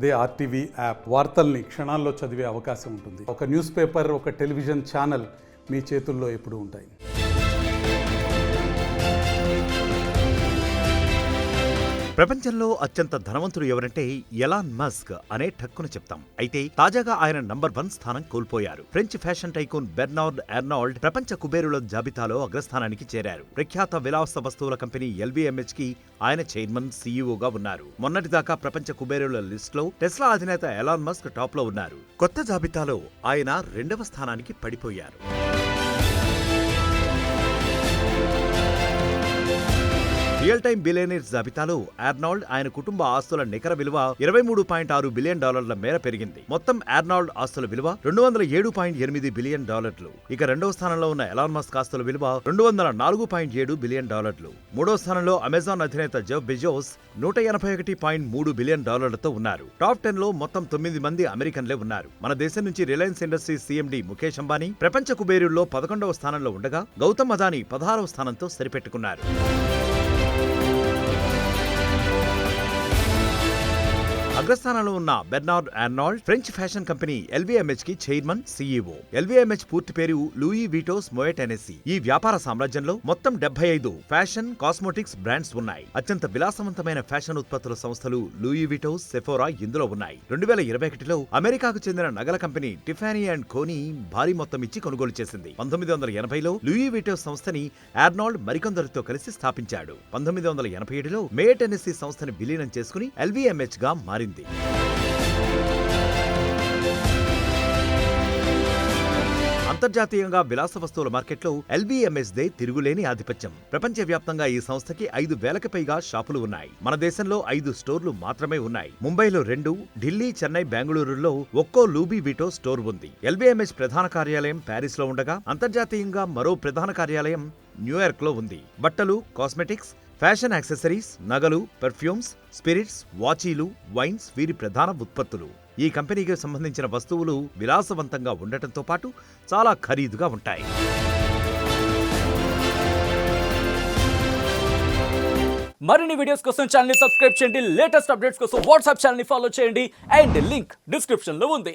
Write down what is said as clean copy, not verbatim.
అదే RTV app వార్తల్ని క్షణాల్లో చదివే అవకాశం ఉంటుంది. ఒక న్యూస్ పేపర్, ఒక టెలివిజన్ ఛానల్ మీ చేతుల్లో ఎప్పుడూ ఉంటాయి. ప్రపంచంలో అత్యంత ధనవంతుడు ఎవరంటే ఎలాన్ మస్క్ అనే ఠక్కున చెప్తాం. అయితే తాజాగా ఆయన నంబర్ 1 స్థానం కోల్పోయారు. French fashion tycoon Bernard Arnold ప్రపంచ కుబేరుల జాబితాలో అగ్రస్థానానికి చేరారు. ప్రఖ్యాత విలాస వస్తువుల కంపెనీ LVMH కి ఆయన చైర్మన్, CEO గా ఉన్నారు. మొన్నటిదాకా ప్రపంచ కుబేరుల లిస్టులో టెస్లా అధినేత ఎలాన్ మస్క్ టాప్ లో ఉన్నారు. కొత్త జాబితాలో ఆయన 2వ స్థానానికి పడిపోయారు. రియల్ టైమ్ బిలియనీర్స్ జాబితాలో ఆర్నాల్డ్ ఆయన కుటుంబ ఆస్తుల నికర విలువ $23.6 బిలియన్ మేర పెరిగింది. మొత్తం ఆర్నాల్డ్ ఆస్తుల విలువ $207.8 బిలియన్. ఇక 2వ స్థానంలో ఉన్న ఎలాన్ మస్క్ ఆస్తుల విలువ $204.7 బిలియన్. 3వ స్థానంలో అమెజాన్ అధినేత జెఫ్ బెజోస్ $181.3 బిలియన్ తో ఉన్నారు. టాప్ 10 లో మొత్తం 9 మంది అమెరికన్లే ఉన్నారు. మన దేశం నుంచి Reliance industries CMD Mukesh Ambani ప్రపంచ కుబేరుల్లో 11వ స్థానంలో ఉండగా గౌతమ్ అదానీ 16వ స్థానంతో సరిపెట్టుకున్నారు. అగ్రస్థానంలో ఉన్న Bernard Arnold French fashion company LVMH కి చైర్మన్, CEO. LVMH పూర్తి పేరు లూయి విటోస్ మోయట్ హెనెస్సీ. ఈ వ్యాపార సామ్రాజ్యంలో మొత్తం 75 ఫ్యాషన్, కాస్మోటిక్స్ బ్రాండ్స్ ఉన్నాయి. అత్యంత విలాసవంతమైన ఫ్యాషన్ ఉత్పత్తుల సంస్థలు లూయి విటోస్, సెఫోరా ఇందులో ఉన్నాయి. 2021లో అమెరికాకు చెందిన నగల కంపెనీ టిఫానీ అండ్ కోనీ భారీ మొత్తం ఇచ్చి కొనుగోలు చేసింది. 1980లో లూయి విటోస్ సంస్థని ఆర్నాల్డ్ మరికొందరితో కలిసి స్థాపించాడు. 1987లో మోయట్ హెనెస్సీ సంస్థని విలీనం చేసుకుని LVMH గా మారింది. అంతర్జాతీయంగా విలాస వస్తువుల మార్కెట్లో LVMH దే తిరుగులేని ఆధిపత్యం. ప్రపంచవ్యాప్తంగా ఈ సంస్థకి 5,000కి పైగా షాపులు ఉన్నాయి. మన దేశంలో 5 స్టోర్లు మాత్రమే ఉన్నాయి. ముంబైలో 2, ఢిల్లీ, చెన్నై, బెంగళూరులో ఒక్కో లూబీ విటో స్టోర్ ఉంది. LVMH ప్రధాన కార్యాలయం ప్యారిస్ లో ఉండగా అంతర్జాతీయంగా మరో ప్రధాన కార్యాలయం న్యూయార్క్ లో ఉంది. బట్టలు, కాస్మెటిక్స్, ఫ్యాషన్ యాక్సెసరీస్, నగలు, పెర్ఫ్యూమ్స్, స్పిరిట్స్, వాచీలు, వైన్స్ వీరి ప్రధాన ఉత్పత్తులు. ఈ కంపెనీకి సంబంధించిన వస్తువులు విలాసవంతంగా ఉండటంతో పాటు చాలా ఖరీదుగా ఉంటాయి. మరిన్ని వీడియోస్ కోసం ఛానల్ ని సబ్స్క్రైబ్ చేయండి. లేటెస్ట్ అప్డేట్స్ కోసం వాట్సాప్ ఛానల్ ని ఫాలో చేయండి. అండ్ లింక్ డిస్క్రిప్షన్ లో ఉంది.